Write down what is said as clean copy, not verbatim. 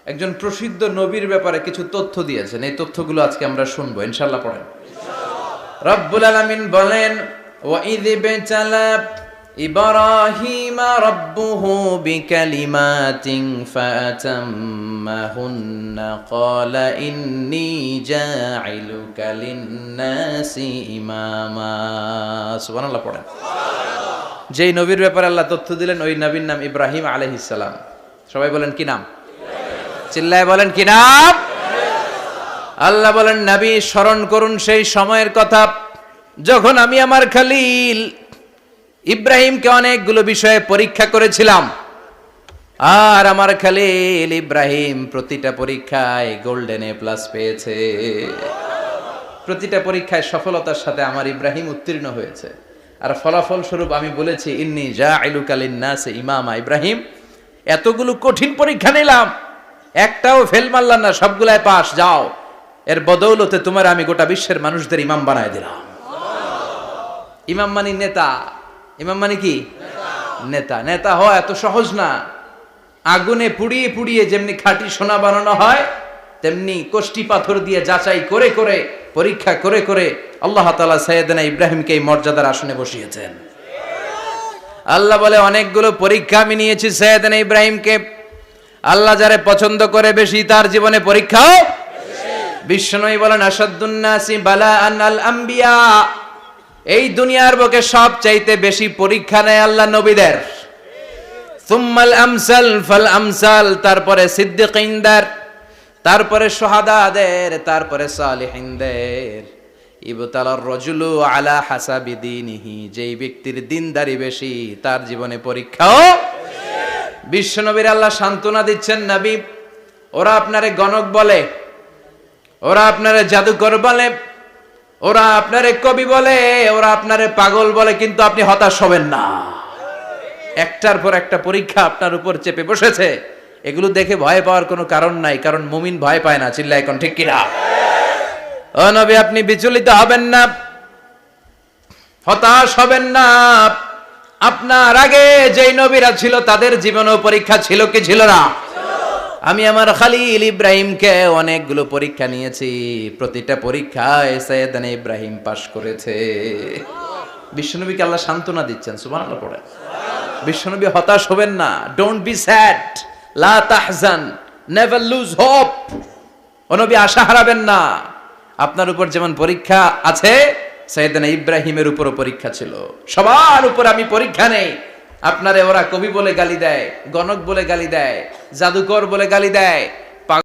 একজন প্রসিদ্ধ নবীর ব্যাপারে কিছু তথ্য দিয়েছেন। এই তথ্যগুলো আজকে আমরা শুনবো, ইনশাআল্লাহ। পড়েন। রব্বুল আলামিন বলেন, ওয়া ইয ইবতালা ইব্রাহিমা রাব্বুহু বিকালিমাতিন ফাআতাম্মাহুন্না ক্বালা ইন্নী জাইলুকা লিন-নাসি ইমামা। সুবহানাল্লাহ। পড়েন। যেই নবীর ব্যাপারে আল্লাহ তথ্য দিলেন ওই নবীর নাম ইব্রাহিম আলাইহিস সালাম। সবাই বলেন কি নাম? চিল্লায় বলেন কি নাম? আল্লাহ বলেন, নবী স্মরণ করুন সেই সময়ের কথা যখন আমি আমার খলিল ইব্রাহিমকে অনেকগুলো বিষয়ে পরীক্ষা করেছিলাম, আর আমার খলিল ইব্রাহিম প্রতিটা পরীক্ষায় গোল্ডেন এ প্লাস পেয়েছে। প্রতিটা পরীক্ষায় সফলতার সাথে আমার ইব্রাহিম উত্তীর্ণ হয়েছে। আর ফলাফল স্বরূপ আমি বলেছি, ইন্নী জাইলুকা লিন-নাসি ইমামা। ইব্রাহিম, এতগুলো কঠিন পরীক্ষা নিলাম, একটাও ফেল মারলাম না, সবগুলাই পাস। যাও, এর বদৌলতে তোমার আমি গোটা বিশ্বের মানুষদের ইমাম বানায় দিলাম। ইমাম মানে নেতা। ইমাম মানে কি? নেতা। নেতা হওয়া এত সহজ না। আগুনে পুড়িয়ে পুড়িয়ে যেমনি খাঁটি সোনা বানানো হয়, তেমনি কষ্টি পাথর দিয়ে যাচাই করে করে, পরীক্ষা করে করে আল্লাহ তাআলা সাইয়েদনা ইব্রাহিমকে এই মর্যাদার আসনে বসিয়েছেন। আল্লাহ বলে, অনেকগুলো পরীক্ষা আমি নিয়েছি সাইয়েদনা ইব্রাহিমকে। আল্লাহ যারে পছন্দ করে বেশি, তার জীবনে পরীক্ষাও বিশ্বনবী বলেন, আসাদ্দুন নাসি বালাআন আল আম্বিয়া। এই দুনিয়ার বুকে সবচাইতে বেশি পরীক্ষা নেয় আল্লাহ নবীদের। সুম্মাল আমসাল ফাল আমসাল, তারপরে সিদ্দিকিনদের, তারপরে শুহাদাদের, তারপরে সালিহিনদের। ইবতালার রাজুলু আলা হাসাবি দীনিহি, যেই ব্যক্তির দিনদারি বেশি তার জীবনে পরীক্ষাও। বিশ্বনবীর আল্লাহ সান্ত্বনা দিচ্ছেন, নবী ওরা আপনারে গণক বলে, ওরা আপনারে জাদুকর বলে, ওরা আপনারে কবি বলে, ওরা আপনারে পাগল বলে, কিন্তু আপনি হতাশ হবেন না। একটার পর একটা পরীক্ষা আপনার উপর চেপে বসেছে। এগুলো দেখে ভয় পাওয়ার কোনো কারণ নাই, কারণ মুমিন ভয় পায় না। চিল্লায় এখন ঠিক কিনা? ও নবী, আপনি বিচলিত হবেন না, হতাশ হবেন না। আপনার আগে যেই নবীরা ছিল তাদের জীবনেও পরীক্ষা ছিল কি ছিল না? আমি আমার খলিল ইব্রাহিমকে অনেকগুলো পরীক্ষা নিয়েছি, প্রতিটা পরীক্ষায় সাইয়েদনা ইব্রাহিম পাশ করেছে। বিশ্বনবীকে আল্লাহ সান্ত্বনা দিচ্ছেন। সুবহানাল্লাহ। পড়ে। বিশ্বনবী হতাশ হবেন না। ডোন্ট বি স্যাড, লা তাহজান, নেভার লুজ হোপ। ও নবী, আশা হারাবেন না। আপনার উপর যেমন পরীক্ষা আছে, সাইয়েদনা ইব্রাহিমের উপরও পরীক্ষা ছিল। সবার উপর আমি পরীক্ষা নেই। আপনারে ওরা কবি বলে গালি দেয়, গণক বলে গালি দেয়, জাদুকর বলে গালি দেয়,